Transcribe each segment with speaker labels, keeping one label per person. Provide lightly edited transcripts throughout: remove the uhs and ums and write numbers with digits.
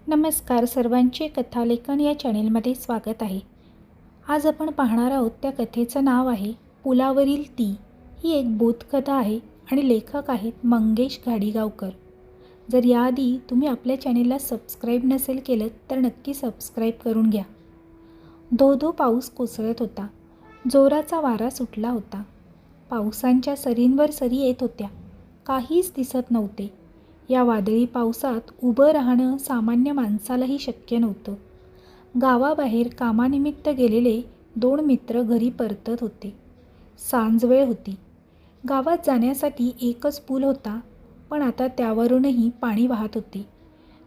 Speaker 1: नमस्कार सर्वांचे कथालेखन या चॅनेलमध्ये स्वागत आहे. आज आपण पाहणार आहोत त्या कथेचं नाव आहे पुलावरील ती. ही एक बोधकथा आहे आणि लेखक आहेत मंगेश घाडीगावकर. जर याआधी तुम्ही आपल्या चॅनेलला सबस्क्राईब नसेल केलं तर नक्की सबस्क्राईब करून घ्या. धो धो पाऊस कोसळत होता. जोराचा वारा सुटला होता. पावसांच्या सरींवर सरी येत होत्या. काहीच दिसत नव्हते. या वादळी पावसात उभं राहणं सामान्य माणसालाही शक्य नव्हतं. गावाबाहेर कामानिमित्त गेलेले 2 मित्र घरी परतत होते. सांजवेळ होती. गावात जाण्यासाठी एकच पूल होता, पण आता त्यावरूनही पाणी वाहत होते.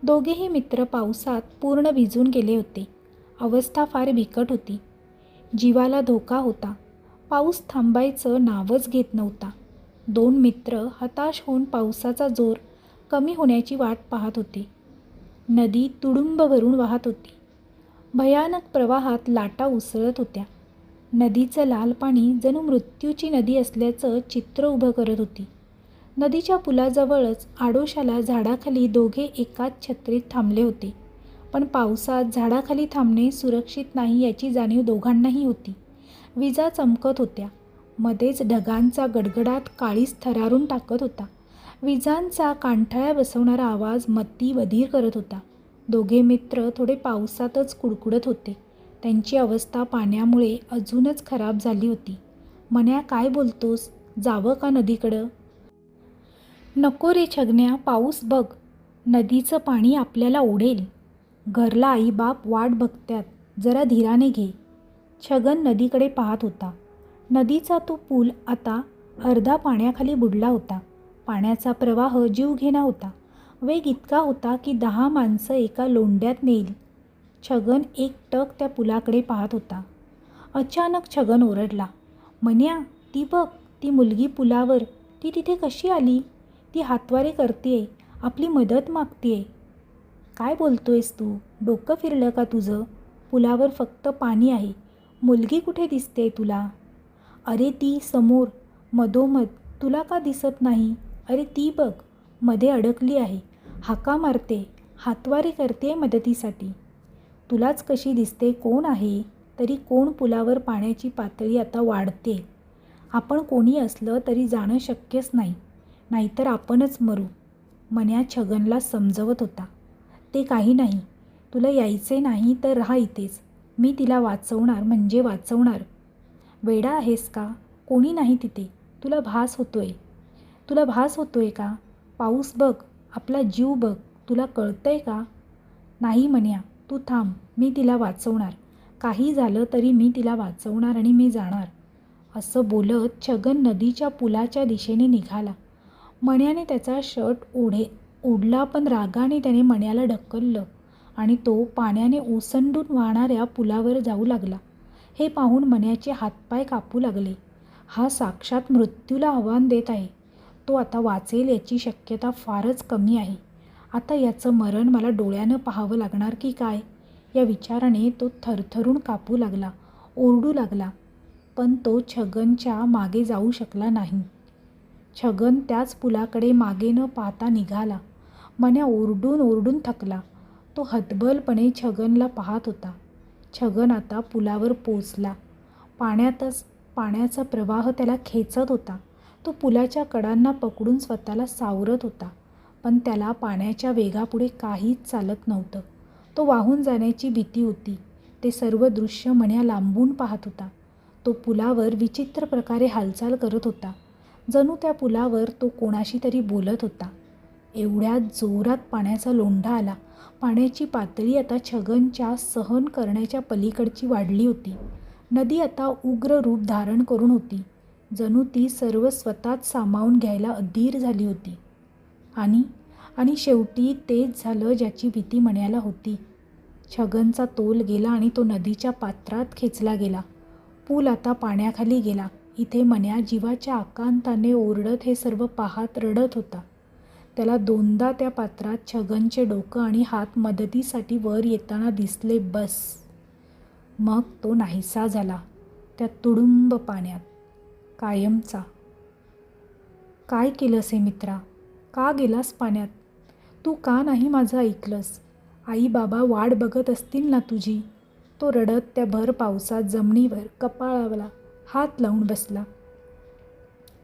Speaker 1: दोघेही मित्र पावसात पूर्ण भिजून गेले होते. अवस्था फार बिकट होती. जीवाला धोका होता. पाऊस थांबायचं नावच घेत नव्हता. 2 मित्र हताश होऊन पावसाचा जोर कमी होण्याची वाट पाहत होते. नदी तुडुंब भरून वाहत होती. भयानक प्रवाहात लाटा उसळत होत्या. नदीचं लाल पाणी जणू मृत्यूची नदी असल्याचं चित्र उभं करत होती. नदीच्या पुलाजवळच आडोशाला झाडाखाली दोघे एकाच छत्रीत थांबले होते. पण पावसात झाडाखाली थांबणे सुरक्षित नाही याची जाणीव दोघांनाही होती. विजा चमकत होत्या. मध्येच ढगांचा गडगडाट काळीज थरारून टाकत होता. विजांचा कानठळ्या बसवणारा आवाज मती बधीर करत होता. दोघे मित्र थोडे पावसातच कुडकुडत होते. त्यांची अवस्था पाण्यामुळे अजूनच खराब झाली होती. मन्या, काय बोलतोस? जावं का नदीकडं? नको रे छगन्या, पाऊस बघ. नदीचं पाणी आपल्याला ओढेल. घरला आईबाप वाट बघत्यात. जरा धीराने घे. छगन नदीकडे पाहत होता. नदीचा तो पूल आता अर्धा पाण्याखाली बुडला होता. पाण्याचा प्रवाह जीवघेणा होता. वेग इतका होता की 10 माणसं एका लोंढ्यात नेईल. छगन एकटक त्या पुलाकडे पाहत होता. अचानक छगन ओरडला, मन्या, ती बघ, ती मुलगी पुलावर. ती तिथे कशी आली? ती हातवारे करतेय, आपली मदत मागतेय. काय बोलतोयस तू? डोकं फिरलं का तुझं? पुलावर फक्त पाणी आहे. मुलगी कुठे दिसते तुला? अरे ती समोर, मधोमध. तुला का दिसत नाही? अरे ती बघ, मध्ये अडकली आहे. हाका मारते, हातवारे करते मदतीसाठी. तुलाच कशी दिसते? कोण आहे? तरी कोण? पुलावर पाण्याची पातळी आता वाढते. आपण कोणी असलं तरी जाणं शक्यच नाही, नाहीतर आपणच मरू. मन्या छगनला समजवत होता. ते काही नाही. तुला यायचे नाही तर राहा इथेच. मी तिला वाचवणार म्हणजे वाचवणार. वेडा आहेस का? कोणी नाही तिथे. तुला भास होतोय का? पाऊस बघ, आपला जीव बघ. तुला कळतंय का? नाही मन्या, तू थांब. मी तिला वाचवणार. काही झालं तरी मी तिला वाचवणार आणि मी जाणार. असं बोलत छगन नदीच्या पुलाच्या दिशेने निघाला. मण्याने त्याचा शर्ट ओढला, पण रागाने त्याने मण्याला ढकललं आणि तो पाण्याने ओसंडून वाहणाऱ्या पुलावर जाऊ लागला. हे पाहून मण्याचे हातपाय कापू लागले. हा साक्षात मृत्यूला आव्हान देत आहे. तो आता वाचेल याची शक्यता फारच कमी आहे. आता याचं मरण मला डोळ्यानं पाहावं लागणार की काय, या विचाराने तो थरथरून कापू लागला, ओरडू लागला. पण तो छगनच्या मागे जाऊ शकला नाही. छगन त्याच पुलाकडे मागे न पाहता निघाला. मन्या ओरडून ओरडून थकला. तो हतबलपणे छगनला पाहत होता. छगन आता पुलावर पोचला. पाण्याचा प्रवाह त्याला खेचत होता. तो पुलाच्या कडांना पकडून स्वतःला सावरत होता, पण त्याला पाण्याच्या वेगापुढे काहीच चालत नव्हतं. तो वाहून जाण्याची भीती होती. ते सर्व दृश्य मन्या लांबून पाहत होता. तो पुलावर विचित्र प्रकारे हालचाल करत होता. जणू त्या पुलावर तो कोणाशी तरी बोलत होता. एवढ्यात जोरात पाण्याचा लोंढा आला. पाण्याची पातळी आता छगनच्या सहन करण्याच्या पलीकडची वाढली होती. नदी आता उग्र रूप धारण करून होती. जणू ती सर्व स्वतःच सामावून घ्यायला अधीर झाली होती. आणि शेवटी तेच झालं ज्याची भीती मण्याला होती. छगनचा तोल गेला आणि तो नदीच्या पात्रात खेचला गेला. पूल आता पाण्याखाली गेला. इथे मन्या जीवाच्या आकांताने ओरडत हे सर्व पाहत रडत होता. त्याला 2दा त्या पात्रात छगनचे डोकं आणि हात मदतीसाठी वर येताना दिसले, बस. मग तो नाहीसा झाला त्या तुडुंब पाण्यात, कायमचा. काय केलंस हे मित्रा? का गेलास पाण्यात? तू का नाही माझं ऐकलंस? आई बाबा वाट बघत असतील ना तुझी. तो रडत त्या भर पावसात जमिनीवर कपाळाला हात लावून बसला.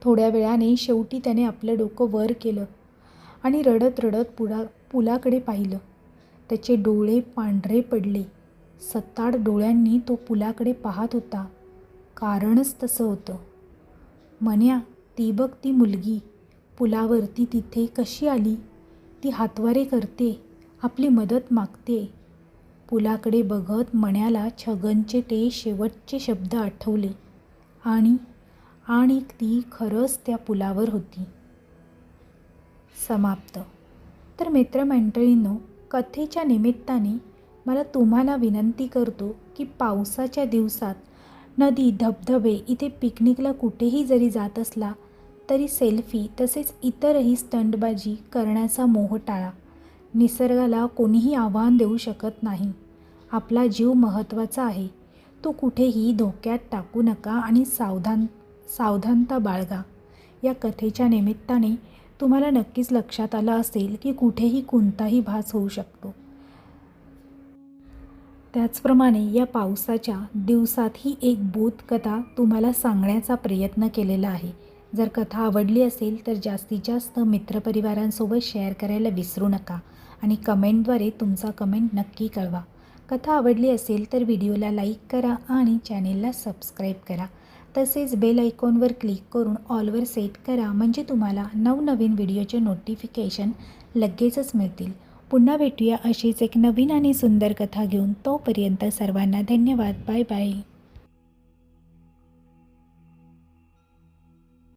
Speaker 1: थोड्या वेळाने शेवटी त्याने आपलं डोकं वर केलं आणि रडत रडत पुलाकडे पाहिलं. त्याचे डोळे पांढरे पडले. सताड डोळ्यांनी तो पुलाकडे पाहत होता. कारणच तसं होतं. मन्या, ती बघ ती मुलगी पुलावरती तिथे कशी आली. ती हातवारे करते, आपली मदत मागते. पुलाकडे बघत मण्याला छगनचे ते शेवटचे शब्द आठवले आणि ती खरंच त्या पुलावर होती. समाप्त. तर मित्रमंडळींनो, कथेच्या निमित्ताने मला तुम्हाला विनंती करतो की पावसाच्या दिवसात नदी, धबधबे इथे पिकनिकला कुठेही जरी जात असला तरी सेल्फी तसेच इतरही स्टंटबाजी करण्याचा मोह टाळा. निसर्गाला कोणीही आव्हान देऊ शकत नाही. आपला जीव महत्त्वाचा आहे. तो कुठेही धोक्यात टाकू नका आणि सावधानता बाळगा. या कथेच्या निमित्ताने तुम्हाला नक्कीच लक्षात आलं असेल की कुठेही कोणताही भास होऊ शकतो. त्याचप्रमाणे या पावसाच्या दिवसात ही एक बोधकथा तुम्हाला सांगण्याचा प्रयत्न केलेला आहे. जर कथा आवडली असेल तर जास्तीत जास्त मित्रपरिवारांसोबत शेअर करायला विसरू नका आणि कमेंटद्वारे तुमचा कमेंट नक्की कळवा. कथा आवडली असेल तर व्हिडिओला लाईक करा आणि चॅनेलला सबस्क्राईब करा. तसेच बेल आयकॉनवर क्लिक करून ऑलवर सेट करा, म्हणजे तुम्हाला नवनवीन व्हिडिओचे नोटिफिकेशन लगेचच मिळतील. पुन्हा भेटूया अशीच एक नवीन आणि सुंदर कथा घेऊन. तोपर्यंत सर्वांना धन्यवाद. Bye bye.